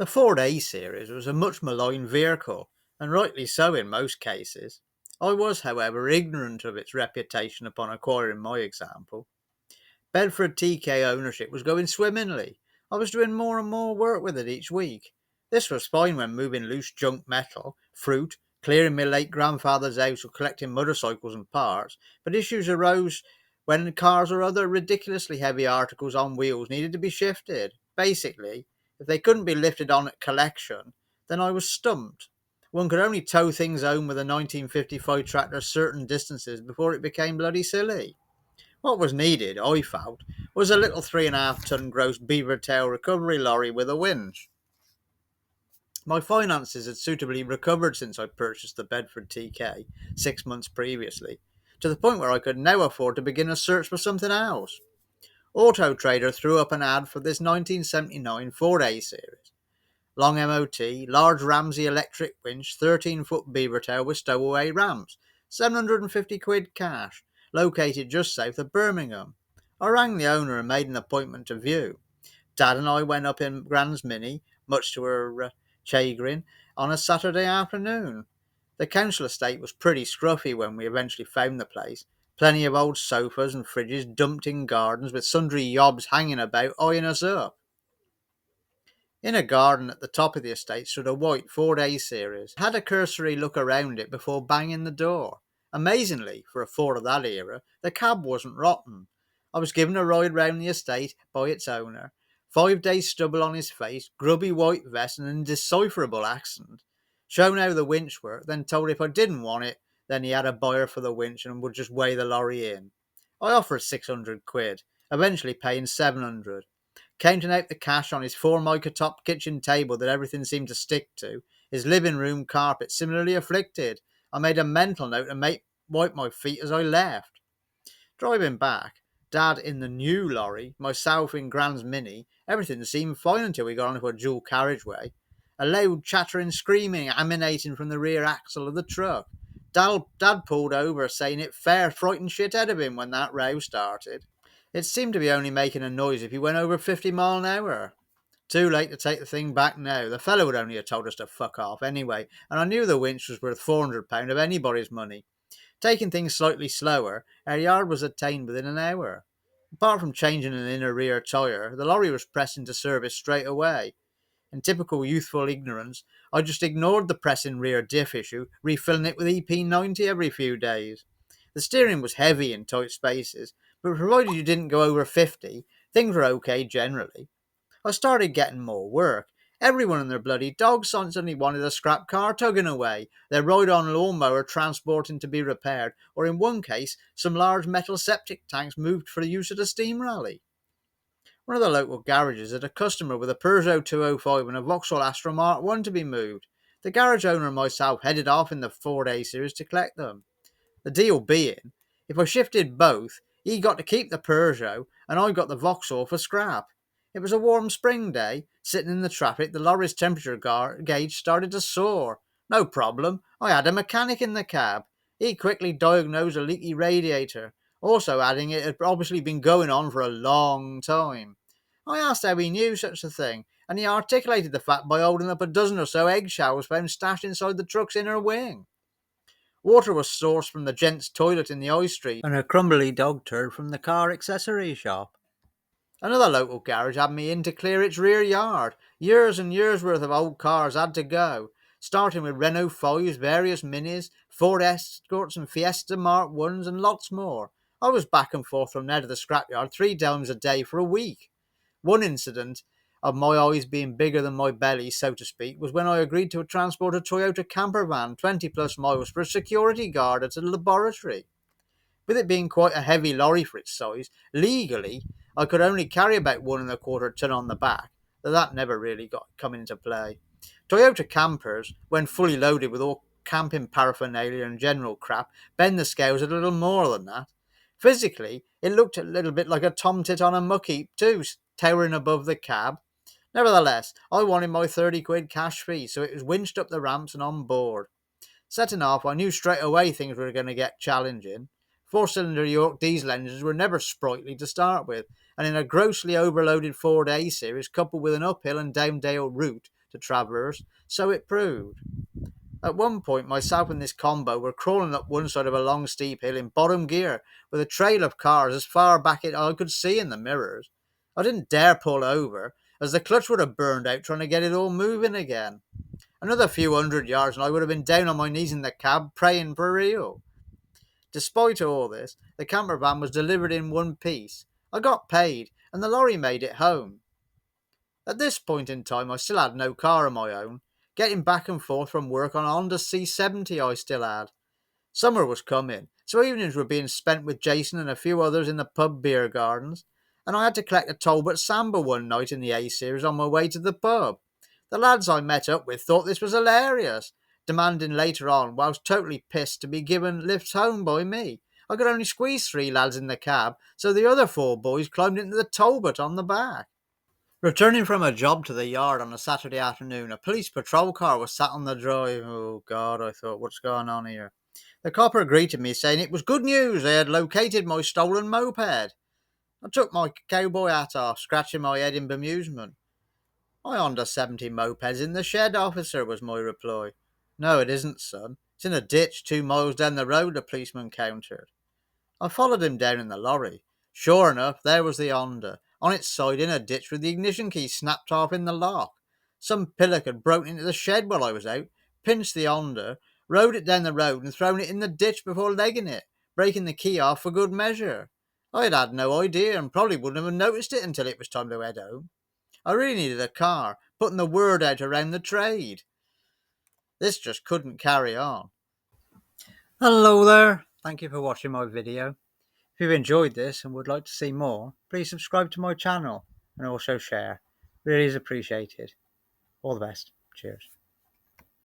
The Ford A series was a much maligned vehicle, and rightly so in most cases. I was, however, ignorant of its reputation upon acquiring my example. Bedford TK ownership was going swimmingly. I was doing more and more work with it each week. This was fine when moving loose junk metal, fruit, clearing my late grandfather's house or collecting motorcycles and parts, but issues arose when cars or other ridiculously heavy articles on wheels needed to be shifted. Basically, if they couldn't be lifted on at collection, then I was stumped. One could only tow things home with a 1955 tractor certain distances before it became bloody silly. What was needed, I felt, was a little 3.5 ton gross beaver tail recovery lorry with a winch. My finances had suitably recovered since I purchased the Bedford TK 6 months previously, to the point where I could now afford to begin a search for something else. Auto Trader threw up an ad for this 1979 Ford A series. Long MOT, large Ramsey electric winch, 13-foot beaver tail with stowaway ramps, £750 cash, located just south of Birmingham. I rang the owner and made an appointment to view. Dad and I went up in Grand's Mini, much to her chagrin, on a Saturday afternoon. The council estate was pretty scruffy when we eventually found the place. Plenty of old sofas and fridges dumped in gardens with sundry yobs hanging about eyeing us up. In a garden at the top of the estate stood a white Ford A series. I had a cursory look around it before banging the door. Amazingly, for a Ford of that era, the cab wasn't rotten. I was given a ride round the estate by its owner. 5 days stubble on his face, grubby white vest and an indecipherable accent. Shown how the winch worked, then told if I didn't want it, then he had a buyer for the winch and would just weigh the lorry in. I offered £600, eventually paying 700. Counting out the cash on his formica top kitchen table that everything seemed to stick to, his living room carpet similarly afflicted, I made a mental note to wipe my feet as I left. Driving back, Dad in the new lorry, myself in Grand's Mini, everything seemed fine until we got onto a dual carriageway. A loud chattering screaming emanating from the rear axle of the truck. Dad pulled over, saying it fair frightened shit out of him when that row started. It seemed to be only making a noise if you went over 50 mile an hour. Too late to take the thing back now. The fellow would only have told us to fuck off anyway, and I knew the winch was worth £400 of anybody's money. Taking things slightly slower, our yard was attained within an hour. Apart from changing an inner rear tyre, the lorry was pressed into service straight away. In typical youthful ignorance, I just ignored the pressing rear diff issue, refilling it with EP90 every few days. The steering was heavy in tight spaces, but provided you didn't go over 50, things were okay generally. I started getting more work. Everyone and their bloody dog suddenly wanted a scrap car tugging away, their ride-on lawnmower transporting to be repaired, or in one case, some large metal septic tanks moved for the use at a steam rally. One of the local garages had a customer with a Peugeot 205 and a Vauxhall Astra Mark 1 to be moved. The garage owner and myself headed off in the Ford A series to collect them. The deal being, if I shifted both, he got to keep the Peugeot and I got the Vauxhall for scrap. It was a warm spring day. Sitting in the traffic, the lorry's temperature gauge started to soar. No problem. I had a mechanic in the cab. He quickly diagnosed a leaky radiator, also adding it had obviously been going on for a long time. I asked how he knew such a thing, and he articulated the fact by holding up a dozen or so eggshells found stashed inside the truck's inner wing. Water was sourced from the gents' toilet in the high street, and a crumbly dog turd from the car accessory shop. Another local garage had me in to clear its rear yard. Years and years worth of old cars had to go, starting with Renault 5s, various Minis, Ford Escorts and Fiesta Mark 1s and lots more. I was back and forth from there to the scrapyard 3 times a day for a week. One incident of my eyes being bigger than my belly, so to speak, was when I agreed to transport a Toyota camper van 20 plus miles for a security guard at a laboratory. With it being quite a heavy lorry for its size, legally I could only carry about 1.25 ton on the back, though that never really got come into play. Toyota campers, when fully loaded with all camping paraphernalia and general crap, bend the scales a little more than that. Physically, it looked a little bit like a tomtit on a muck heap too, towering above the cab. Nevertheless, I wanted my £30 cash fee, so it was winched up the ramps and on board. Setting off, I knew straight away things were going to get challenging. Four-cylinder York diesel engines were never sprightly to start with, and in a grossly overloaded Ford A series coupled with an uphill and down-dale route, to travellers, so it proved. At one point, myself and this combo were crawling up one side of a long steep hill in bottom gear, with a trail of cars as far back as I could see in the mirrors. I didn't dare pull over, as the clutch would have burned out trying to get it all moving again. Another few hundred yards and I would have been down on my knees in the cab, praying for real. Despite all this, the camper van was delivered in one piece. I got paid, and the lorry made it home. At this point in time, I still had no car of my own. Getting back and forth from work on a Honda C70 I still had. Summer was coming, so evenings were being spent with Jason and a few others in the pub beer gardens, and I had to collect a Talbot Samba one night in the A series on my way to the pub. The lads I met up with thought this was hilarious, demanding later on, whilst totally pissed, to be given lifts home by me. I could only squeeze 3 lads in the cab, so the other 4 boys climbed into the Talbot on the back. Returning from a job to the yard on a Saturday afternoon, a police patrol car was sat on the drive. Oh God, I thought, what's going on here? The copper greeted me saying it was good news, they had located my stolen moped. I took my cowboy hat off, scratching my head in bemusement. "My Honda 70 moped's in the shed, officer," was my reply. "No, it isn't, son. It's in a ditch 2 miles down the road," the policeman countered. I followed him down in the lorry. Sure enough, there was the Honda, on its side in a ditch with the ignition key snapped off in the lock. Some pillock had broken into the shed while I was out, pinched the Honda, rode it down the road and thrown it in the ditch before legging it, breaking the key off for good measure. I had had no idea and probably wouldn't have noticed it until it was time to head home. I really needed a car, putting the word out around the trade. This just couldn't carry on. Hello there. Thank you for watching my video. If you've enjoyed this and would like to see more, please subscribe to my channel and also share. Really is appreciated. All the best. Cheers.